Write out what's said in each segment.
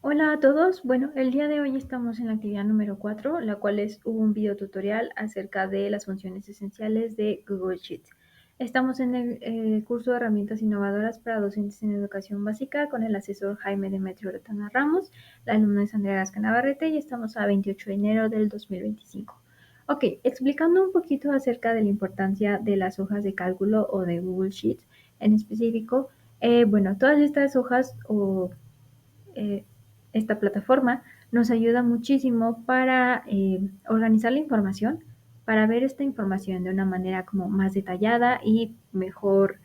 Hola a todos. Bueno, el día de hoy estamos en la actividad número 4, la cual es un video tutorial acerca de las funciones esenciales de Google Sheets. Estamos en el curso de herramientas innovadoras para docentes en educación básica con el asesor Jaime Demetrio Retana Ramos, la alumna es Andrea Gasca Navarrete y estamos a 28 de enero del 2025. Ok, explicando un poquito acerca de la importancia de las hojas de cálculo o de Google Sheets en específico. Bueno, todas estas hojas o esta plataforma nos ayuda muchísimo para organizar la información, para ver esta información de una manera como más detallada y mejor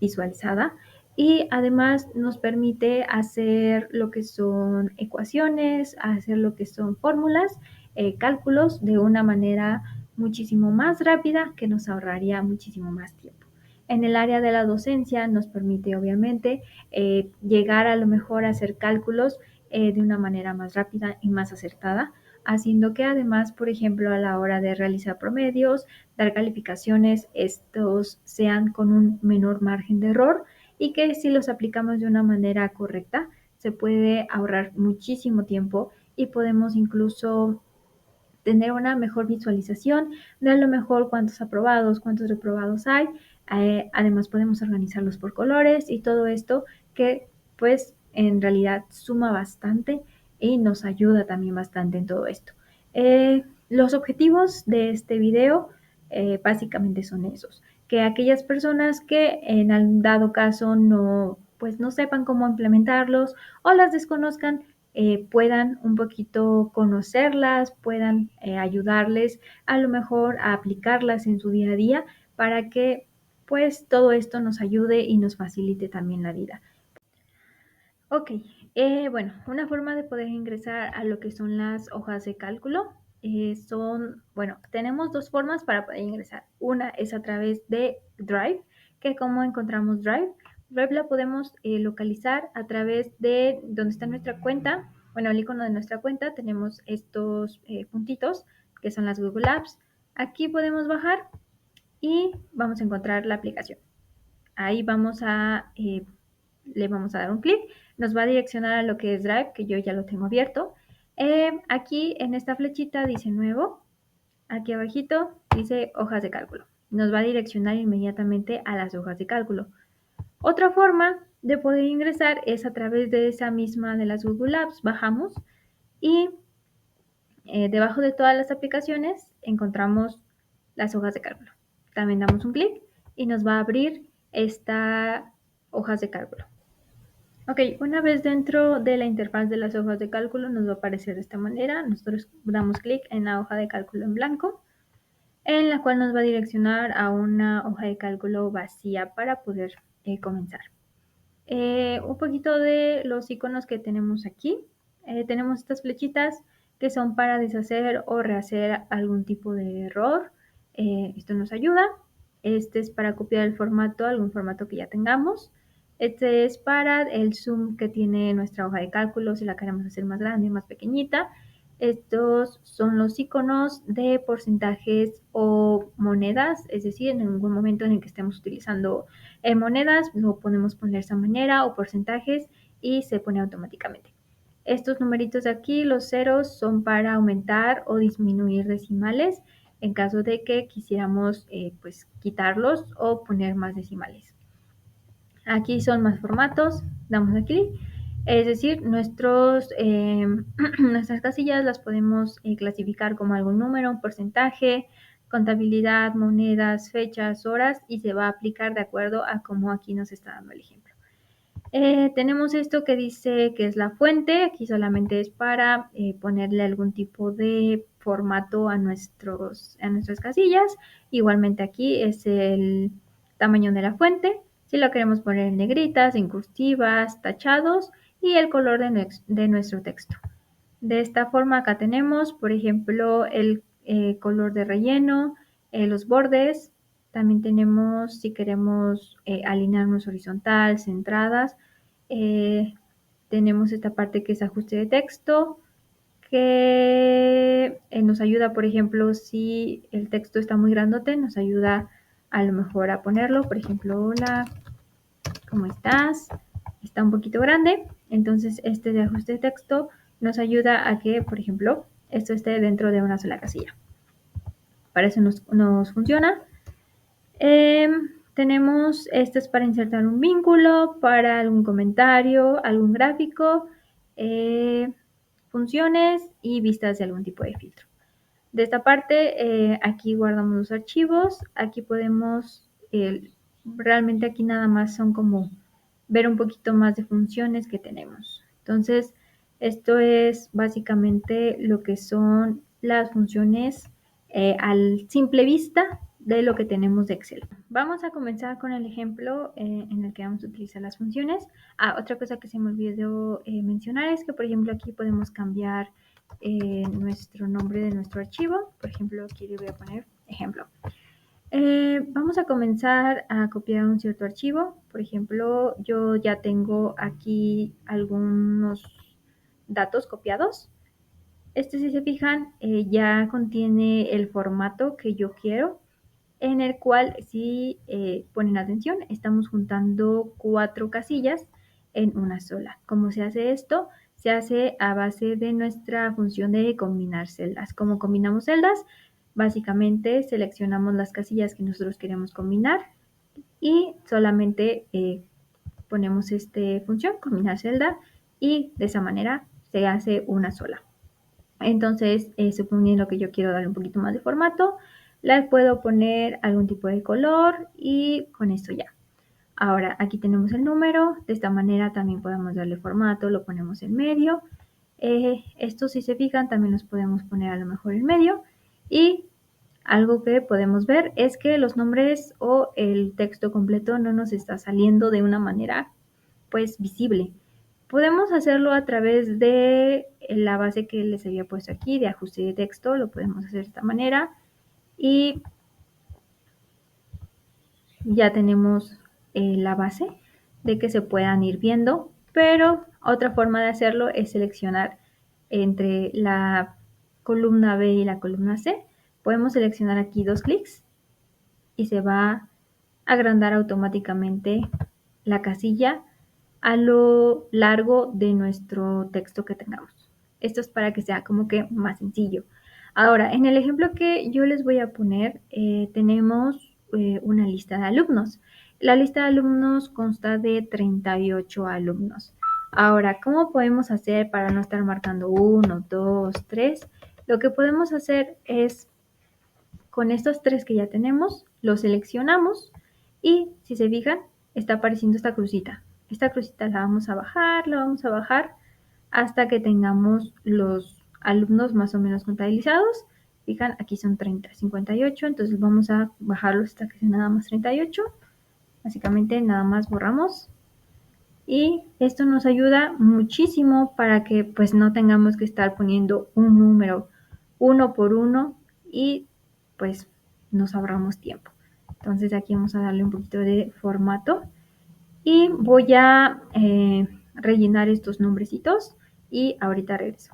visualizada. Y además nos permite hacer lo que son ecuaciones, hacer lo que son fórmulas, cálculos de una manera muchísimo más rápida que nos ahorraría muchísimo más tiempo. En el área de la docencia nos permite obviamente llegar a lo mejor a hacer cálculos de una manera más rápida y más acertada, haciendo que además, por ejemplo, a la hora de realizar promedios, dar calificaciones, estos sean con un menor margen de error y que si los aplicamos de una manera correcta, se puede ahorrar muchísimo tiempo y podemos incluso tener una mejor visualización de a lo mejor cuántos aprobados, cuántos reprobados hay. Además podemos organizarlos por colores y todo esto que pues en realidad suma bastante y nos ayuda también bastante en todo esto. Los objetivos de este video básicamente son esos, que aquellas personas que en algún dado caso pues no sepan cómo implementarlos o las desconozcan, puedan un poquito conocerlas, puedan ayudarles a lo mejor a aplicarlas en su día a día para que pues todo esto nos ayude y nos facilite también la vida. Ok, bueno, una forma de poder ingresar a lo que son las hojas de cálculo tenemos dos formas para poder ingresar. Una es a través de Drive, que como encontramos Drive. Drive la podemos localizar a través de donde está nuestra cuenta. Bueno, el icono de nuestra cuenta tenemos estos puntitos que son las Google Apps. Aquí podemos bajar y vamos a encontrar la aplicación. Ahí le vamos a dar un clic, nos va a direccionar a lo que es Drive, que yo ya lo tengo abierto. Aquí en esta flechita dice nuevo, aquí abajito dice hojas de cálculo. Nos va a direccionar inmediatamente a las hojas de cálculo. Otra forma de poder ingresar es a través de esa misma de las Google Apps. Bajamos y debajo de todas las aplicaciones encontramos las hojas de cálculo. También damos un clic y nos va a abrir estas hojas de cálculo. Ok, una vez dentro de la interfaz de las hojas de cálculo nos va a aparecer de esta manera. Nosotros damos clic en la hoja de cálculo en blanco, en la cual nos va a direccionar a una hoja de cálculo vacía para poder comenzar. Un poquito de los iconos que tenemos aquí. Tenemos estas flechitas que son para deshacer o rehacer algún tipo de error. Esto nos ayuda. Este es para copiar el formato, algún formato que ya tengamos. Este es para el zoom que tiene nuestra hoja de cálculo, si la queremos hacer más grande, más pequeñita. Estos son los iconos de porcentajes o monedas, es decir, en algún momento en el que estemos utilizando monedas, lo podemos poner de esa manera o porcentajes y se pone automáticamente. Estos numeritos de aquí, los ceros, son para aumentar o disminuir decimales en caso de que quisiéramos pues quitarlos o poner más decimales. Aquí son más formatos, damos aquí, es decir, nuestras casillas las podemos clasificar como algún número, un porcentaje, contabilidad, monedas, fechas, horas y se va a aplicar de acuerdo a cómo aquí nos está dando el ejemplo. Tenemos esto que dice que es la fuente, aquí solamente es para ponerle algún tipo de formato a nuestras casillas. Igualmente aquí es el tamaño de la fuente, si lo queremos poner en negritas, en cursivas, tachados y el color de nuestro texto. De esta forma acá tenemos, por ejemplo, el color de relleno, los bordes. También tenemos, si queremos alinearnos horizontal, centradas, tenemos esta parte que es ajuste de texto, que nos ayuda, por ejemplo, si el texto está muy grandote, nos ayuda a lo mejor a ponerlo, por ejemplo, hola, ¿cómo estás? Está un poquito grande Entonces, este de ajuste de texto nos ayuda a que, por ejemplo, esto esté dentro de una sola casilla. Para eso nos funciona. Tenemos, esto es para insertar un vínculo, para algún comentario, algún gráfico, funciones y vistas de algún tipo de filtro. De esta parte, aquí guardamos los archivos, aquí podemos, realmente aquí nada más son como ver un poquito más de funciones que tenemos. Entonces, esto es básicamente lo que son las funciones al simple vista de lo que tenemos de Excel. Vamos a comenzar con el ejemplo en el que vamos a utilizar las funciones. Otra cosa que se me olvidó mencionar es que, por ejemplo, aquí podemos cambiar nuestro nombre de nuestro archivo. Por ejemplo, aquí le voy a poner ejemplo. Vamos a comenzar a copiar un cierto archivo. Por ejemplo, yo ya tengo aquí algunos datos copiados. Este, si se fijan, ya contiene el formato que yo quiero, en el cual, si ponen atención, estamos juntando 4 casillas en una sola. ¿Cómo se hace esto? Se hace a base de nuestra función de combinar celdas. ¿Cómo combinamos celdas? Básicamente seleccionamos las casillas que nosotros queremos combinar y solamente ponemos esta función, combinar celda, y de esa manera se hace una sola. Entonces, suponiendo que yo quiero darle un poquito más de formato, le puedo poner algún tipo de color y con esto ya. Ahora, aquí tenemos el número. De esta manera también podemos darle formato, lo ponemos en medio. Esto, si se fijan, también los podemos poner a lo mejor en medio. Y algo que podemos ver es que los nombres o el texto completo no nos está saliendo de una manera pues visible. Podemos hacerlo a través de la base que les había puesto aquí de ajuste de texto. Lo podemos hacer de esta manera y ya tenemos la base de que se puedan ir viendo, pero otra forma de hacerlo es seleccionar entre la columna B y la columna C. Podemos seleccionar aquí 2 clics y se va a agrandar automáticamente la casilla a lo largo de nuestro texto que tengamos. Esto es para que sea como que más sencillo. Ahora, en el ejemplo que yo les voy a poner, tenemos una lista de alumnos. La lista de alumnos consta de 38 alumnos. Ahora, ¿cómo podemos hacer para no estar marcando 1, 2, 3? Lo que podemos hacer es, con estos 3 que ya tenemos, los seleccionamos y, si se fijan, está apareciendo esta crucita. Esta crucita la vamos a bajar hasta que tengamos los alumnos más o menos contabilizados. Fijan, aquí son 30, 58, entonces vamos a bajarlos hasta que sea nada más 38. Básicamente nada más borramos y esto nos ayuda muchísimo para que pues no tengamos que estar poniendo un número uno por uno y pues nos ahorramos tiempo. Entonces aquí vamos a darle un poquito de formato y voy a rellenar estos nombrecitos y ahorita regreso.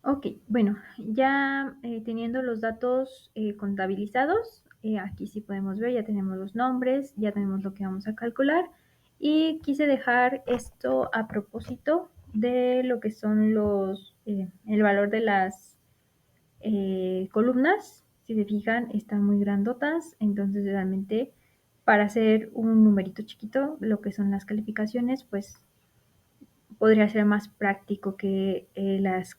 Ok, bueno, ya teniendo los datos contabilizados, aquí sí podemos ver, ya tenemos los nombres, ya tenemos lo que vamos a calcular y quise dejar esto a propósito de lo que son el valor de las columnas. Si se fijan, están muy grandotas, entonces realmente para hacer un numerito chiquito, lo que son las calificaciones, pues podría ser más práctico que las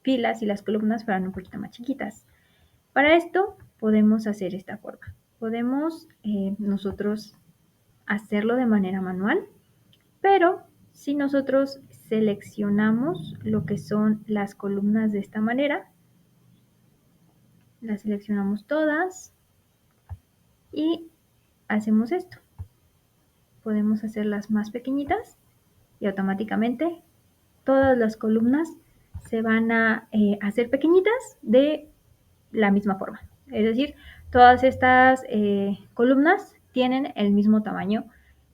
filas y las columnas fueran un poquito más chiquitas. Para esto podemos hacer esta forma. Podemos nosotros hacerlo de manera manual, pero si nosotros seleccionamos lo que son las columnas de esta manera, las seleccionamos todas y hacemos esto. Podemos hacerlas más pequeñitas y automáticamente todas las columnas se van a hacer pequeñitas de la misma forma. Es decir, todas estas columnas tienen el mismo tamaño,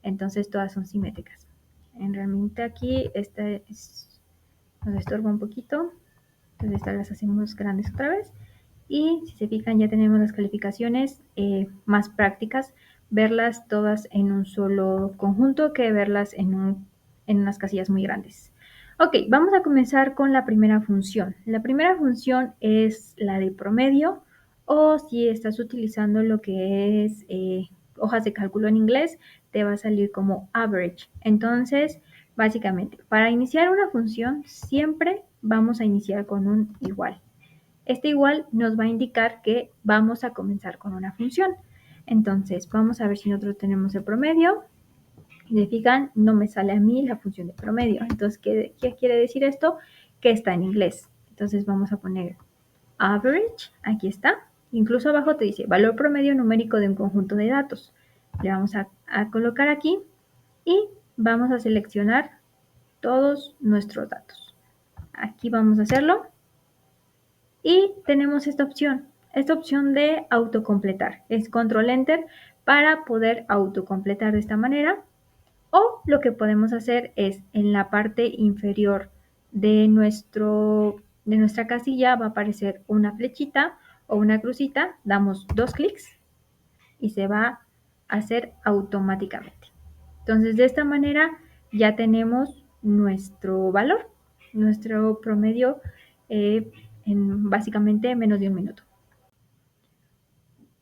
entonces todas son simétricas. Realmente aquí nos estorba un poquito, entonces estas las hacemos grandes otra vez. Y si se fijan, ya tenemos las calificaciones más prácticas, verlas todas en un solo conjunto que verlas en unas casillas muy grandes. Ok, vamos a comenzar con la primera función. La primera función es la de promedio, o si estás utilizando lo que es hojas de cálculo en inglés, te va a salir como average. Entonces, básicamente, para iniciar una función, siempre vamos a iniciar con un igual. Este igual nos va a indicar que vamos a comenzar con una función. Entonces, vamos a ver si nosotros tenemos el promedio. Si se fijan, no me sale a mí la función de promedio. Entonces, ¿qué quiere decir esto? Que está en inglés. Entonces vamos a poner average, aquí está. Incluso abajo te dice valor promedio numérico de un conjunto de datos. Le vamos a colocar aquí y vamos a seleccionar todos nuestros datos. Aquí vamos a hacerlo y tenemos esta opción de autocompletar. Es control enter para poder autocompletar de esta manera. O lo que podemos hacer es en la parte inferior de nuestra casilla va a aparecer una flechita o una crucita, damos 2 clics y se va a hacer automáticamente. Entonces, de esta manera ya tenemos nuestro valor, nuestro promedio en básicamente menos de un minuto.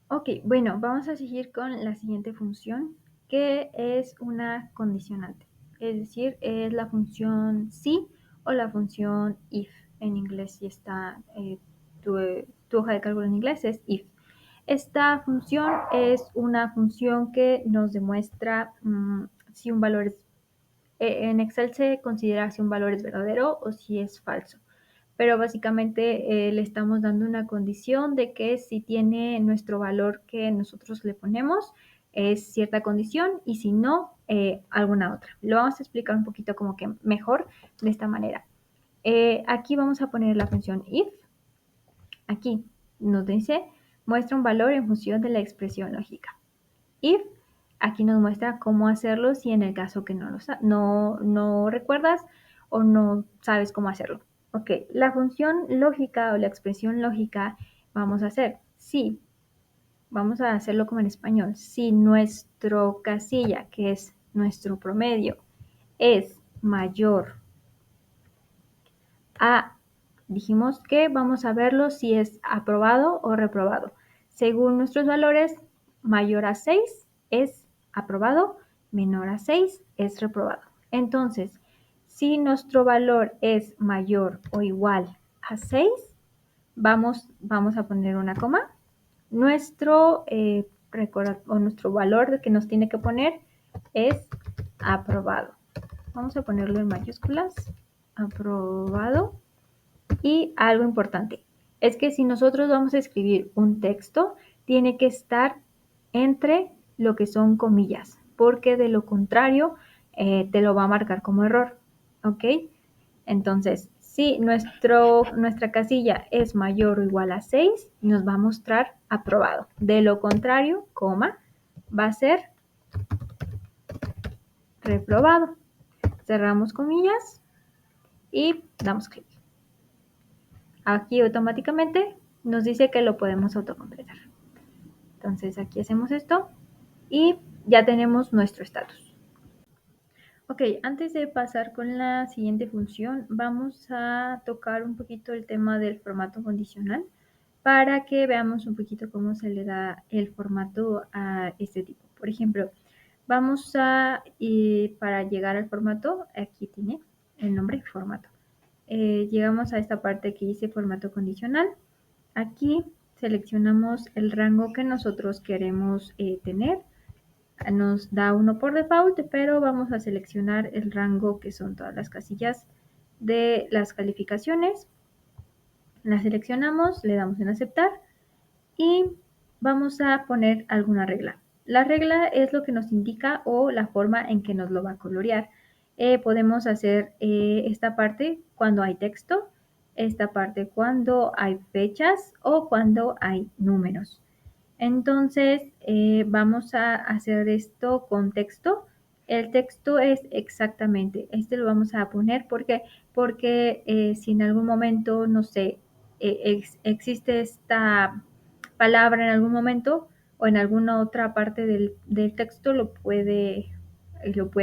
Ok, bueno, vamos a seguir con la siguiente función, que es una condicionante. Es decir, es la función si o la función if. En inglés, si está tu hoja de cálculo en inglés, es if. Esta función es una función que nos demuestra si un valor es, en Excel se considera si un valor es verdadero o si es falso, pero básicamente le estamos dando una condición de que si tiene nuestro valor que nosotros le ponemos, es cierta condición, y si no, alguna otra. Lo vamos a explicar un poquito como que mejor de esta manera. Aquí vamos a poner la función if. Aquí nos dice, muestra un valor en función de la expresión lógica. If, aquí nos muestra cómo hacerlo si en el caso que no recuerdas o no sabes cómo hacerlo. Ok, la función lógica o la expresión lógica vamos a hacer si, vamos a hacerlo como en español, si nuestro casilla, que es nuestro promedio, es mayor a, dijimos que vamos a verlo si es aprobado o reprobado. Según nuestros valores, mayor a 6 es aprobado, menor a 6 es reprobado. Entonces, si nuestro valor es mayor o igual a 6, vamos a poner una coma. Nuestro valor que nos tiene que poner es aprobado. Vamos a ponerlo en mayúsculas. Aprobado. Y algo importante es que si nosotros vamos a escribir un texto, tiene que estar entre lo que son comillas, porque de lo contrario te lo va a marcar como error. ¿Ok? Entonces, si nuestra casilla es mayor o igual a 6, nos va a mostrar aprobado. De lo contrario, coma, va a ser reprobado. Cerramos comillas y damos clic. Aquí automáticamente nos dice que lo podemos autocompletar. Entonces aquí hacemos esto y ya tenemos nuestro estatus. Ok, antes de pasar con la siguiente función, vamos a tocar un poquito el tema del formato condicional para que veamos un poquito cómo se le da el formato a este tipo. Por ejemplo, vamos a, para llegar al formato, aquí tiene el nombre formato. Llegamos a esta parte que dice formato condicional. Aquí seleccionamos el rango que nosotros queremos tener. Nos da uno por default, pero vamos a seleccionar el rango que son todas las casillas de las calificaciones. Las seleccionamos, le damos en aceptar y vamos a poner alguna regla. La regla es lo que nos indica o la forma en que nos lo va a colorear. Podemos hacer esta parte cuando hay texto, esta parte cuando hay fechas o cuando hay números. Entonces, vamos a hacer esto con texto. El texto es exactamente, este lo vamos a poner porque si en algún momento, no sé, existe esta palabra en algún momento o en alguna otra parte del texto lo puede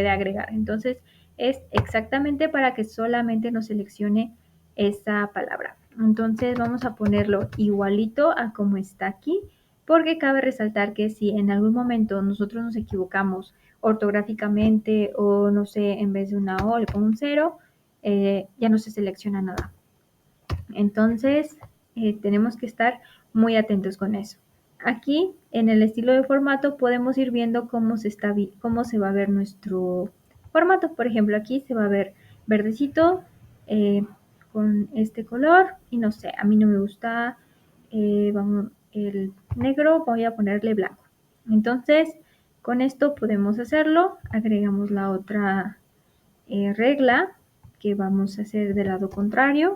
agregar. Entonces, es exactamente para que solamente nos seleccione esa palabra. Entonces vamos a ponerlo igualito a como está aquí, porque cabe resaltar que si en algún momento nosotros nos equivocamos ortográficamente o no sé, en vez de una O le pongo un 0, ya no se selecciona nada. Entonces tenemos que estar muy atentos con eso. Aquí en el estilo de formato podemos ir viendo cómo se va a ver nuestro formato. Por ejemplo, aquí se va a ver verdecito con este color y no sé, a mí no me gusta el negro, voy a ponerle blanco. Entonces, con esto podemos hacerlo. Agregamos la otra regla que vamos a hacer del lado contrario.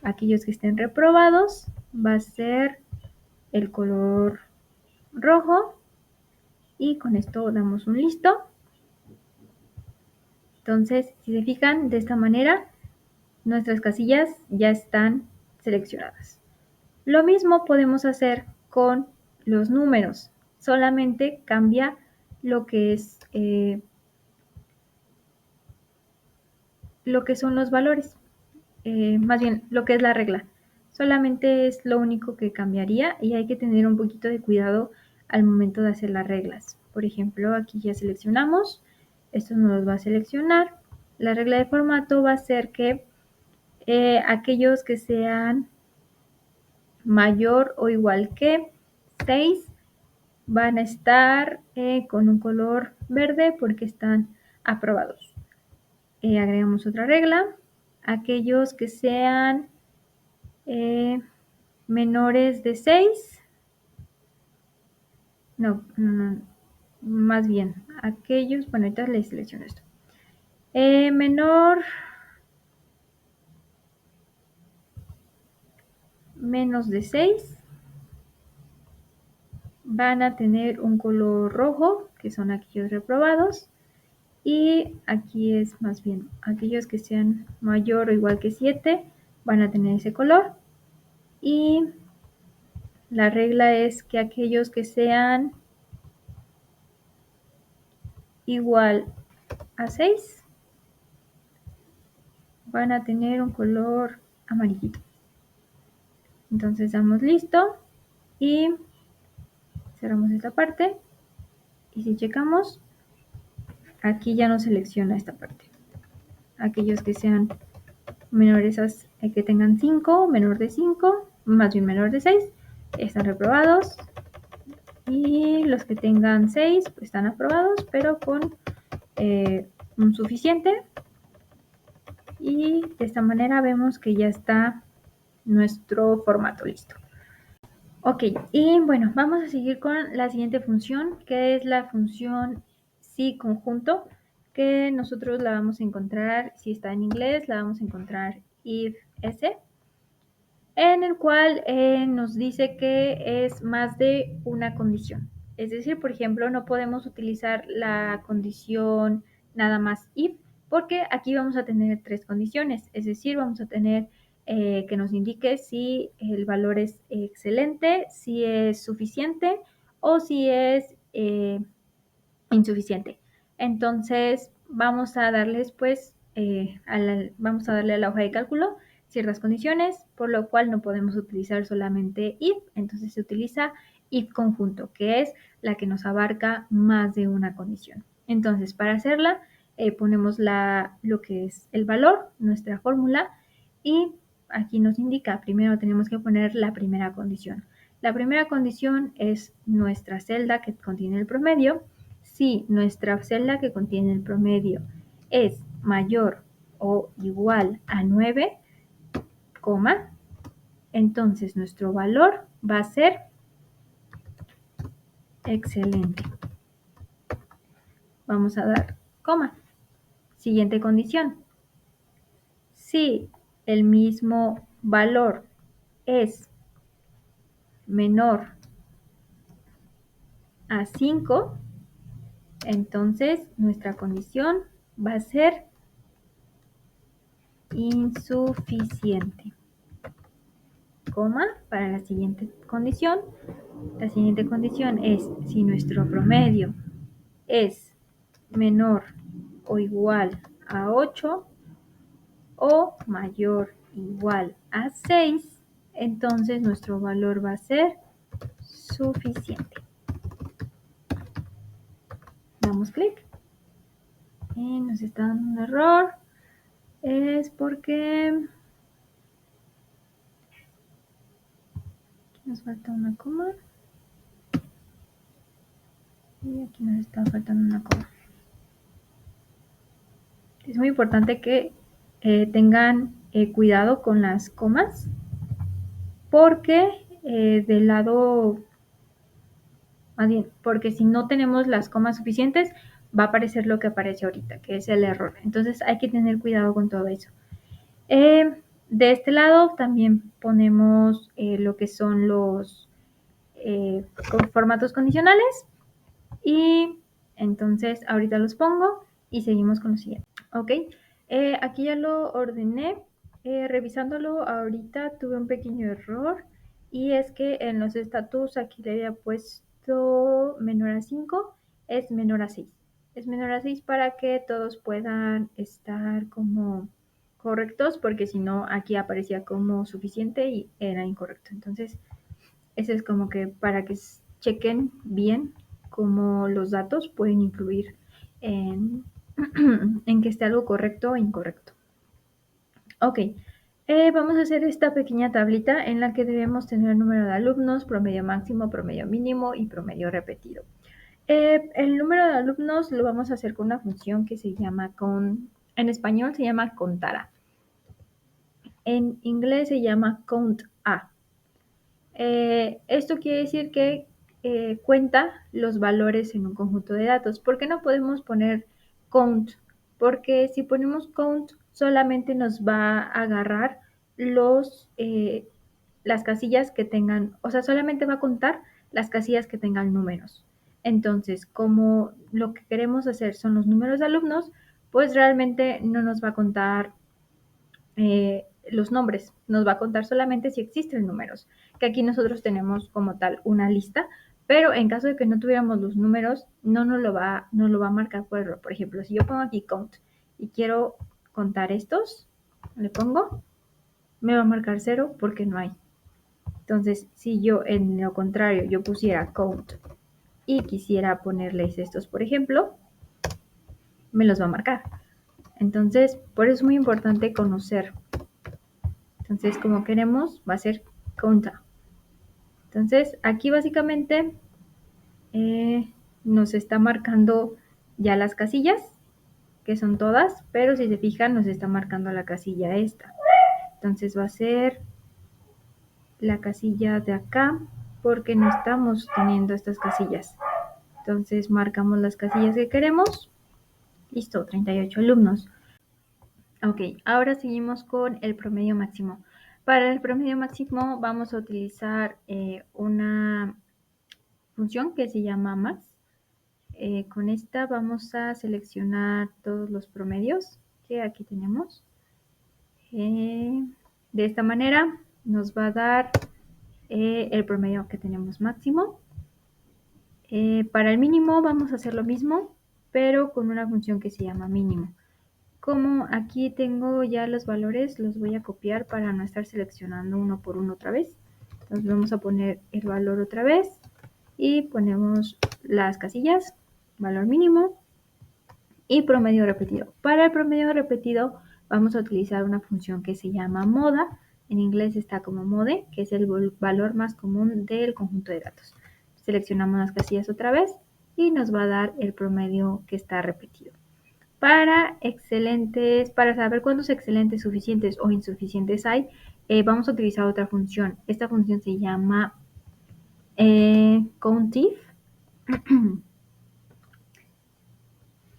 Aquellos que estén reprobados va a ser el color rojo y con esto damos un listo. Entonces, si se fijan, de esta manera nuestras casillas ya están seleccionadas. Lo mismo podemos hacer con los números, solamente cambia lo que es lo que son los valores, más bien lo que es la regla. Solamente es lo único que cambiaría y hay que tener un poquito de cuidado al momento de hacer las reglas. Por ejemplo, aquí ya seleccionamos, esto nos los va a seleccionar. La regla de formato va a ser que aquellos que sean mayor o igual que 6 van a estar con un color verde porque están aprobados. Agregamos otra regla. Aquellos que sean menores de 6, no, más bien, aquellos, bueno, ahorita les selecciono esto. Menos de 6 van a tener un color rojo, que son aquellos reprobados. Y aquí es más bien, aquellos que sean mayor o igual que 7 van a tener ese color. Y la regla es que aquellos que sean igual a 6 van a tener un color amarillito. Entonces damos listo y cerramos esta parte. Y si checamos, aquí ya nos selecciona esta parte. Aquellos que sean menores que tengan 5, menor de 5, más bien menor de 6, están reprobados. Y los que tengan 6 pues están aprobados, pero con un suficiente. Y de esta manera vemos que ya está nuestro formato listo. Ok, y bueno, vamos a seguir con la siguiente función, que es la función si conjunto, que nosotros la vamos a encontrar, si está en inglés, la vamos a encontrar if s, en el cual nos dice que es más de una condición. Es decir, por ejemplo, no podemos utilizar la condición nada más if, porque aquí vamos a tener tres condiciones. Es decir, vamos a tener que nos indique si el valor es excelente, si es suficiente o si es insuficiente. Entonces, vamos a darles pues, vamos a darle a la hoja de cálculo ciertas condiciones, por lo cual no podemos utilizar solamente if, entonces se utiliza if conjunto, que es la que nos abarca más de una condición. Entonces, para hacerla, ponemos lo que es el valor, nuestra fórmula, y aquí nos indica, primero tenemos que poner la primera condición. La primera condición es nuestra celda que contiene el promedio. Si nuestra celda que contiene el promedio es mayor o igual a 9, entonces nuestro valor va a ser excelente. Vamos a dar coma. Siguiente condición. Si el mismo valor es menor a 5, entonces nuestra condición va a ser insuficiente. Coma para la siguiente condición. La siguiente condición es si nuestro promedio es menor o igual a 8 o mayor o igual a 6, entonces nuestro valor va a ser suficiente. Damos clic y nos está dando un error. Es porque nos falta una coma. Y aquí nos está faltando una coma. Es muy importante que tengan cuidado con las comas, porque del lado, más bien, porque si no tenemos las comas suficientes, va a aparecer lo que aparece ahorita, que es el error. Entonces hay que tener cuidado con todo eso. De este lado también ponemos lo que son los formatos condicionales, y entonces ahorita los pongo y seguimos con lo siguiente. Ok, aquí ya lo ordené. Revisándolo ahorita tuve un pequeño error, y es que en los estatus aquí le había puesto menor a 5, es menor a 6. Es menor a 6 para que todos puedan estar como correctos, porque si no aquí aparecía como suficiente y era incorrecto. Entonces ese es como que para que chequen bien cómo los datos pueden influir en, en que esté algo correcto o incorrecto. Ok, vamos a hacer esta pequeña tablita en la que debemos tener el número de alumnos, promedio máximo, promedio mínimo y promedio repetido. El número de alumnos lo vamos a hacer con una función que se llama en español se llama contara. En inglés se llama count_a. Esto quiere decir que cuenta los valores en un conjunto de datos. ¿Por qué no podemos poner count? Porque si ponemos count solamente nos va a agarrar las casillas que tengan, o sea, solamente va a contar las casillas que tengan números. Entonces, como lo que queremos hacer son los números de alumnos, pues realmente no nos va a contar los nombres, nos va a contar solamente si existen números, que aquí nosotros tenemos como tal una lista, pero en caso de que no tuviéramos los números, no lo va a marcar por error. Por ejemplo, si yo pongo aquí count y quiero contar estos, le pongo, me va a marcar 0 porque no hay. Entonces, si yo en lo contrario, yo pusiera count y quisiera ponerles estos, por ejemplo, me los va a marcar. Entonces, por eso es muy importante conocer. Entonces, como queremos, va a ser counta. Entonces, aquí básicamente nos está marcando ya las casillas, que son todas, pero si se fijan, nos está marcando la casilla esta. Entonces, va a ser la casilla de acá, porque no estamos teniendo estas casillas. Entonces, marcamos las casillas que queremos. Listo, 38 alumnos. Ok, ahora seguimos con el promedio máximo. Para el promedio máximo vamos a utilizar una función que se llama max. Con esta vamos a seleccionar todos los promedios que aquí tenemos. De esta manera nos va a dar el promedio que tenemos máximo. Para el mínimo vamos a hacer lo mismo, pero con una función que se llama mínimo. Como aquí tengo ya los valores, los voy a copiar para no estar seleccionando uno por uno otra vez. Entonces vamos a poner el valor otra vez y ponemos las casillas, valor mínimo y promedio repetido. Para el promedio repetido vamos a utilizar una función que se llama moda. En inglés está como mode, que es el valor más común del conjunto de datos. Seleccionamos las casillas otra vez y nos va a dar el promedio que está repetido. Para saber cuántos excelentes, suficientes o insuficientes hay, vamos a utilizar otra función. Esta función se llama countif.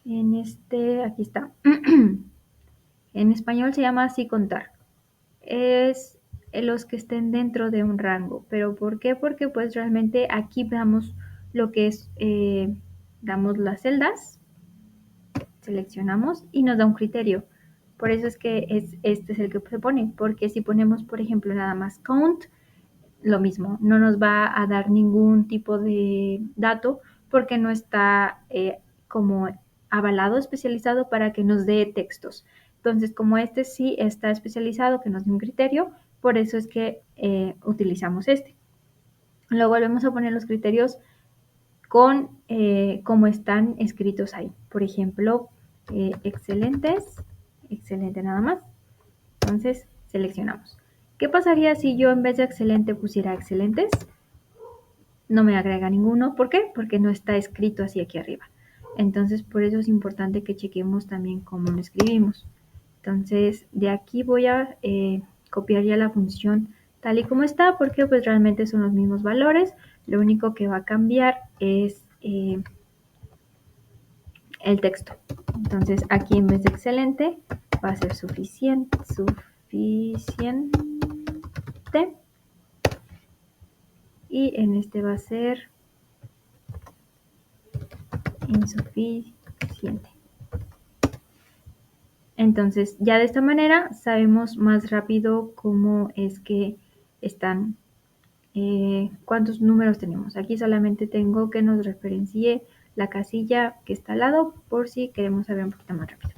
Aquí está. En español se llama así contar. Es los que estén dentro de un rango. ¿Pero por qué? Porque pues realmente aquí damos lo que es, damos las celdas, seleccionamos y nos da un criterio. Por eso es que este es el que se pone, porque si ponemos, por ejemplo, nada más count, lo mismo, no nos va a dar ningún tipo de dato porque no está como avalado, especializado para que nos dé textos. Entonces, como este sí está especializado, que nos dé un criterio, por eso es que utilizamos este. Luego volvemos a poner los criterios con cómo están escritos ahí. Por ejemplo, excelentes, excelente nada más. Entonces, seleccionamos. ¿Qué pasaría si yo en vez de excelente pusiera excelentes? No me agrega ninguno. ¿Por qué? Porque no está escrito así aquí arriba. Entonces, por eso es importante que chequemos también cómo lo escribimos. Entonces, de aquí voy a copiar ya la función tal y como está, porque pues realmente son los mismos valores. Lo único que va a cambiar es el texto. Entonces, aquí en vez de excelente, va a ser suficiente. Y en este va a ser insuficiente. Entonces, ya de esta manera sabemos más rápido cómo es que están, cuántos números tenemos. Aquí solamente tengo que nos referencie la casilla que está al lado por si queremos saber un poquito más rápido.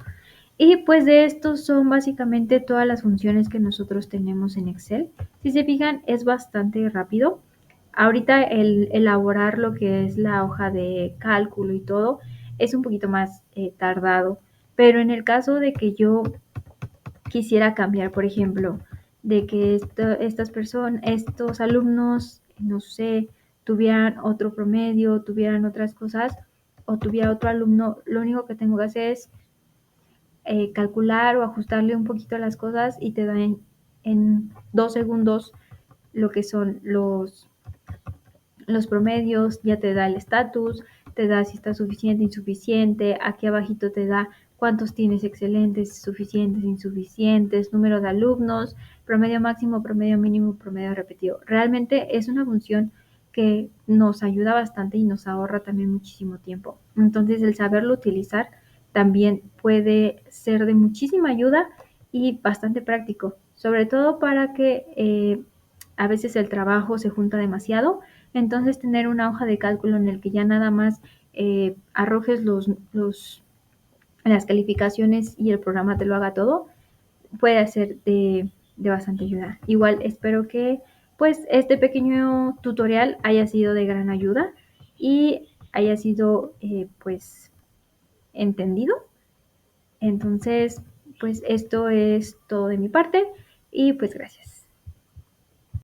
Y pues de estos son básicamente todas las funciones que nosotros tenemos en Excel. Si se fijan, es bastante rápido. Ahorita el elaborar lo que es la hoja de cálculo y todo es un poquito más tardado. Pero en el caso de que yo quisiera cambiar, por ejemplo, de que estas personas, estos alumnos, no sé, tuvieran otro promedio, tuvieran otras cosas, o tuviera otro alumno, lo único que tengo que hacer es calcular o ajustarle un poquito las cosas y te da en 2 segundos lo que son los promedios, ya te da el estatus, te da si está suficiente, insuficiente, aquí abajito te da cuántos tienes excelentes, suficientes, insuficientes, número de alumnos, promedio máximo, promedio mínimo, promedio repetido. Realmente es una función que nos ayuda bastante y nos ahorra también muchísimo tiempo. Entonces el saberlo utilizar también puede ser de muchísima ayuda y bastante práctico, sobre todo para que a veces el trabajo se junta demasiado. Entonces tener una hoja de cálculo en el que ya nada más arrojes las calificaciones y el programa te lo haga todo, puede ser de bastante ayuda. Igual espero que pues este pequeño tutorial haya sido de gran ayuda y haya sido pues entendido. Entonces pues esto es todo de mi parte y pues gracias.